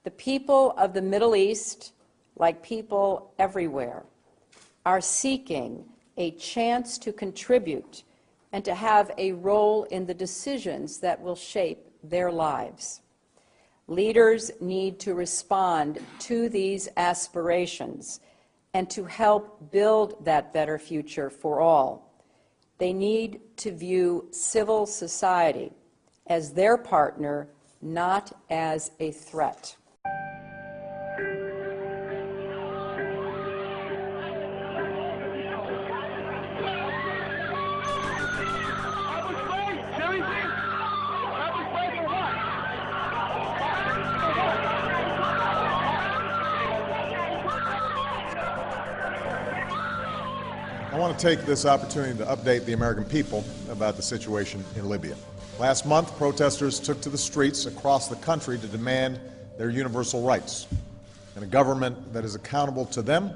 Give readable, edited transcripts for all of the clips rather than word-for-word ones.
The people of the Middle East, like people everywhere, are seeking a chance to contribute and to have a role in the decisions that will shape their lives. Leaders need to respond to these aspirations and to help build that better future for all. They need to view civil society as their partner, not as a threat. I want to take this opportunity to update the American people about the situation in Libya. Last month, protesters took to the streets across the country to demand their universal rights and a government that is accountable to them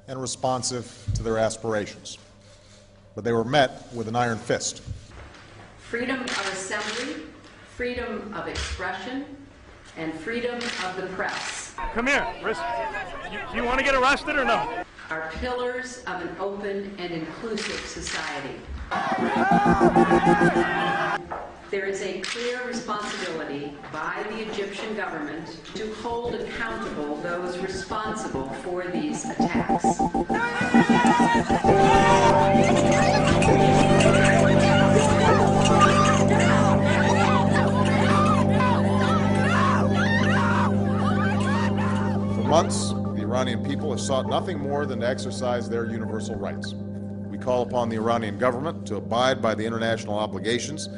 and responsive to their aspirations. But they were met with an iron fist. Freedom of assembly, freedom of expression, and freedom of the press. Come here. You want to get arrested or no? Are pillars of an open and inclusive society. There is a clear responsibility by the Egyptian government to hold accountable those responsible for these attacks. For months, the Iranian people have sought nothing more than to exercise their universal rights. We call upon the Iranian government to abide by the international obligations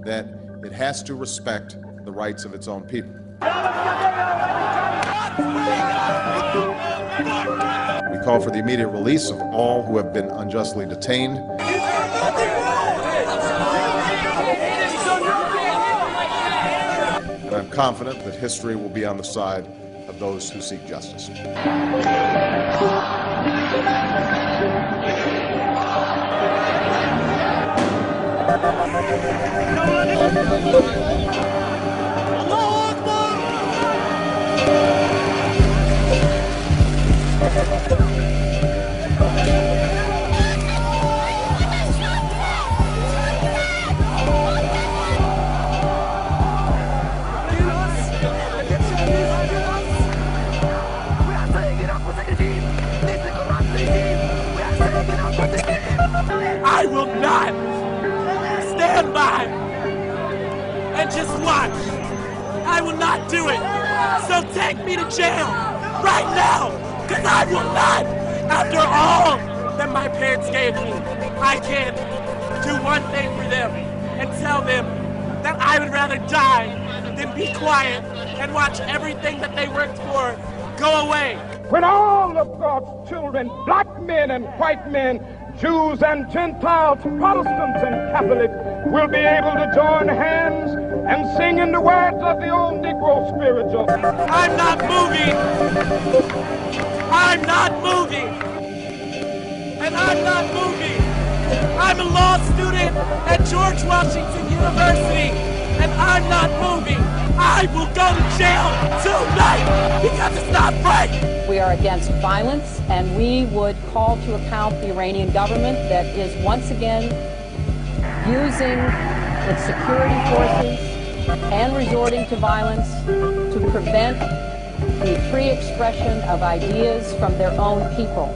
that it has to respect the rights of its own people. We call for the immediate release of all who have been unjustly detained. And I'm confident that history will be on the side of those who seek justice. I will not stand by and just watch. I will not do it. So take me to jail right now, because I will not. After all that my parents gave me, I can do one thing for them and tell them that I would rather die than be quiet and watch everything that they worked for go away. When all of God's children, black men and white men, Jews and Gentiles, Protestants and Catholics, will be able to join hands and sing in the words of the old Negro spiritual. I'm not moving. I'm not moving. And I'm not moving. I'm a law student at George Washington University, and I'm not moving. I will go to jail tonight because it's not right. We are against violence, and we would call to account the Iranian government that is once again using its security forces and resorting to violence to prevent the free expression of ideas from their own people.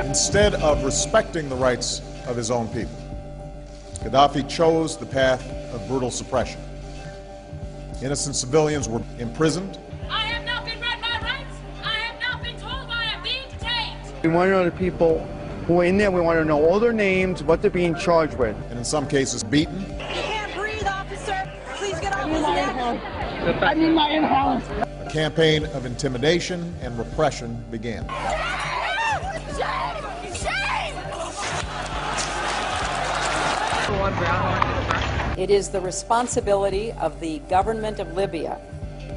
Instead of respecting the rights of his own people, Gaddafi chose the path of brutal suppression. Innocent civilians were imprisoned. I have not been read my rights. I have not been told why I'm being detained. We want to know the people who are in there. We want to know all their names, what they're being charged with. And in some cases beaten. You can't breathe, officer. Please get off his neck. I need my in-house. A campaign of intimidation and repression began. It is the responsibility of the government of Libya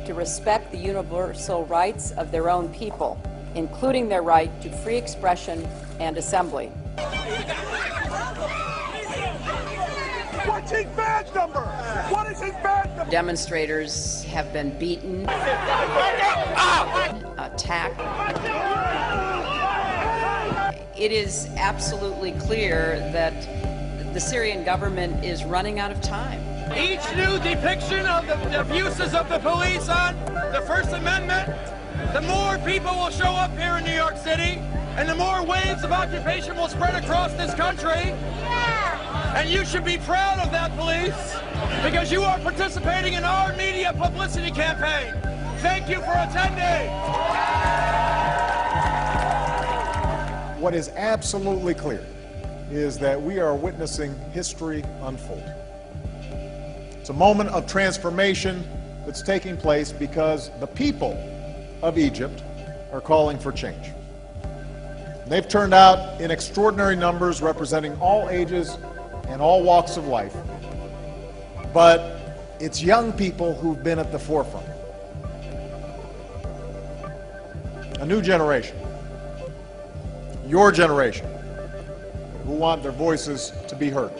to respect the universal rights of their own people, including their right to free expression and assembly. What's his badge number? What is his badge number? Demonstrators have been beaten, attacked. It is absolutely clear that the Syrian government is running out of time. Each new depiction of the abuses of the police on the First Amendment, the more people will show up here in New York City, and the more waves of occupation will spread across this country. And you should be proud of that, police, because you are participating in our media publicity campaign. Thank you for attending. What is absolutely clear is that we are witnessing history unfold. It's a moment of transformation that's taking place because the people of Egypt are calling for change. They've turned out in extraordinary numbers, representing all ages and all walks of life. But it's young people who've been at the forefront. A new generation, your generation, who want their voices to be heard.